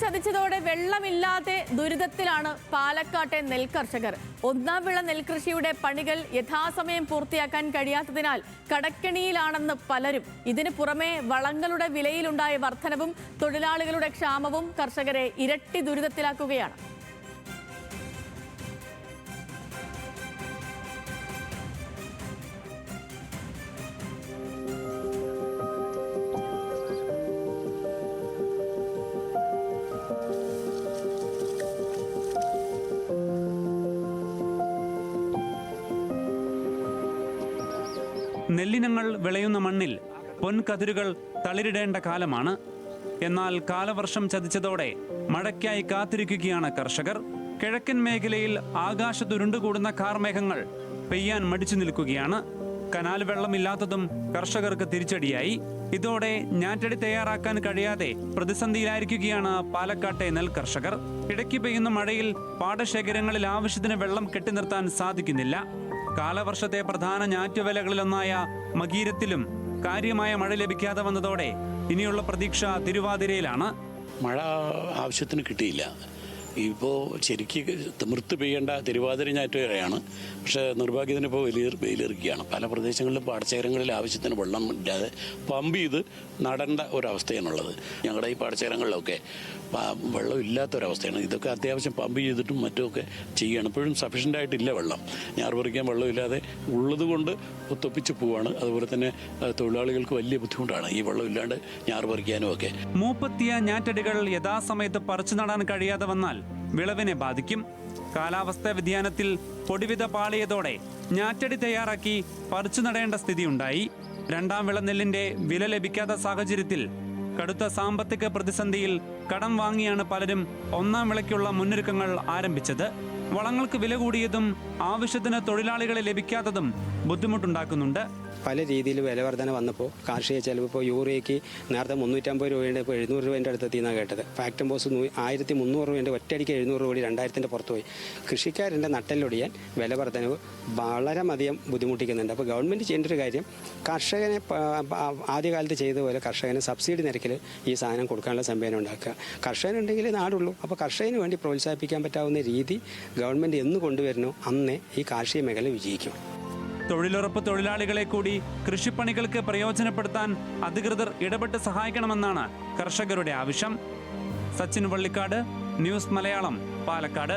ചതിച്ചതോടെ വെള്ളമില്ലാതെ ദുരിതത്തിലാണ് പാലക്കാട്ടെ നെൽകർഷകർ. ഒന്നാം വിള നെൽകൃഷിയുടെ പണികൾ യഥാസമയം പൂർത്തിയാക്കാൻ കഴിയാത്തതിനാൽ കടക്കെണിയിലാണെന്ന് പലരും. ഇതിനു പുറമെ വളങ്ങളുടെ വിലയിലുണ്ടായ വർധനവും തൊഴിലാളികളുടെ ക്ഷാമവും കർഷകരെ ഇരട്ടി ദുരിതത്തിലാക്കുകയാണ്. നെല്ലിനങ്ങൾ വിളയുന്ന മണ്ണിൽ പൊൻകതിരുകൾ തളിരിടേണ്ട കാലമാണ്. എന്നാൽ കാലവർഷം ചതിച്ചതോടെ മഴയ്ക്കായി കാത്തിരിക്കുകയാണ് കർഷകർ. കിഴക്കൻ മേഖലയിൽ ആകാശത്തുരുണ്ടുകൂടുന്ന കാർമേഘങ്ങൾ പെയ്യാൻ മടിച്ചു നിൽക്കുകയാണ്. കനാൽ വെള്ളമില്ലാത്തതും കർഷകർക്ക് തിരിച്ചടിയായി. ഇതോടെ ഞാറ്റടി തയ്യാറാക്കാൻ കഴിയാതെ പ്രതിസന്ധിയിലായിരിക്കുകയാണ് പാലക്കാട്ടെ നെൽകർഷകർ. ഇടയ്ക്ക് പെയ്യുന്ന മഴയിൽ പാടശേഖരങ്ങളിൽ ആവശ്യത്തിന് വെള്ളം കെട്ടിനിർത്താൻ സാധിക്കുന്നില്ല. കാലവർഷത്തെ പ്രധാന ഞാറ്റുവേലകളിലൊന്നായ മകീരത്തിലും കാര്യമായ മഴ ലഭിക്കാതെ വന്നതോടെ ഇനിയുള്ള പ്രതീക്ഷ തിരുവാതിരയിലാണ്. മഴ ആവശ്യത്തിന് കിട്ടിയില്ല. ഇപ്പോൾ ശരിക്ക് തിമിർത്ത് പെയ്യേണ്ട തിരുവാതിര ഞാറ്റുവേലയാണ്. പക്ഷേ നിർഭാഗ്യത്തിന് ഇപ്പോൾ വെയിലിറക്കുകയാണ്. പല പ്രദേശങ്ങളിലും പാടശേഖരങ്ങളിൽ ആവശ്യത്തിന് വെള്ളം ഇല്ലാതെ പമ്പ് ചെയ്ത് നടേണ്ട ഒരവസ്ഥയാണുള്ളത്. ഞങ്ങളുടെ ഈ പാടശേഖരങ്ങളിലൊക്കെ വെള്ളം ഇല്ലാത്തൊരവസ്ഥയാണ്. ഇതൊക്കെ അത്യാവശ്യം പമ്പ് ചെയ്തിട്ടും മറ്റുമൊക്കെ ചെയ്യുകയാണ്. ഇപ്പോഴും സഫീഷ്യൻ്റ് ആയിട്ടില്ല വെള്ളം. ഞാറ് പറിക്കാൻ വെള്ളമില്ലാതെ ഉള്ളത് കൊണ്ട് തൊപ്പിച്ച് പോവാണ്. അതുപോലെ തന്നെ തൊഴിലാളികൾക്ക് വലിയ ബുദ്ധിമുട്ടാണ് ഈ വെള്ളം ഇല്ലാണ്ട് ഞാറ് പറിക്കാനും ഒക്കെ. മൂപ്പത്തിയ ഞാറ്റടികൾ യഥാസമയത്ത് പറിച്ചു നടാൻ കഴിയാതെ വന്നാൽ വിളവിനെ ബാധിക്കും. കാലാവസ്ഥാ വ്യതിയാനത്തിൽ പൊടിവിത പാളിയതോടെ ഞാറ്റടി തയ്യാറാക്കി പറിച്ചു നടേണ്ട സ്ഥിതിയുണ്ടായി. രണ്ടാം വിള നെല്ലിന്റെ വില ലഭിക്കാത്ത സാഹചര്യത്തിൽ കടുത്ത സാമ്പത്തിക പ്രതിസന്ധിയിൽ കടം വാങ്ങിയാണ് പലരും ഒന്നാം വിളയ്ക്കുള്ള മുന്നൊരുക്കങ്ങൾ ആരംഭിച്ചത്. വളങ്ങൾക്ക് വില കൂടിയതും ആവശ്യത്തിന് തൊഴിലാളികളെ ലഭിക്കാത്തതും ബുദ്ധിമുട്ടുണ്ടാക്കുന്നുണ്ട്. പല രീതിയിൽ വില വർധന വന്നപ്പോൾ കാർഷിക ചെലവ് ഇപ്പോൾ യൂറിയയ്ക്ക് നേരത്തെ 350 രൂപയുടെ ഇപ്പോൾ 700 രൂപേൻ്റെ അടുത്തെത്തിയെന്നാണ് കേട്ടത്. ഫാക്ടംബോസ് 1300 രൂപേൻ്റെ ഒറ്റയടിക്ക് 700 രൂപ 2000-ൻ്റെ പുറത്ത് പോയി. കൃഷിക്കാരൻ്റെ നട്ടെല്ലൊടിയാൻ വില വർധനവ് വളരെ അധികം ബുദ്ധിമുട്ടിക്കുന്നുണ്ട്. അപ്പോൾ ഗവൺമെൻറ് ചെയ്യേണ്ട ഒരു കാര്യം കർഷകനെ ആദ്യകാലത്ത് ചെയ്തതുപോലെ കർഷകന് സബ്സിഡി നിരക്കിൽ ഈ സാധനം കൊടുക്കാനുള്ള സംവിധാനം ഉണ്ടാക്കുക. കർഷകനുണ്ടെങ്കിലേ നാടുള്ളൂ. അപ്പോൾ കർഷകന് വേണ്ടി പ്രോത്സാഹിപ്പിക്കാൻ പറ്റാവുന്ന രീതി ഗവൺമെൻറ് എന്ന് കൊണ്ടുവരണോ അന്നേ ഈ കാർഷിക മേഖല വിജയിക്കും. തൊഴിലുറപ്പ് തൊഴിലാളികളെ കൂടി കൃഷിപ്പണികൾക്ക് പ്രയോജനപ്പെടുത്താൻ അധികൃതർ ഇടപെട്ട് സഹായിക്കണമെന്നാണ് കർഷകരുടെ ആവശ്യം. സച്ചിൻ വള്ളിക്കാട്, ന്യൂസ് മലയാളം, പാലക്കാട്.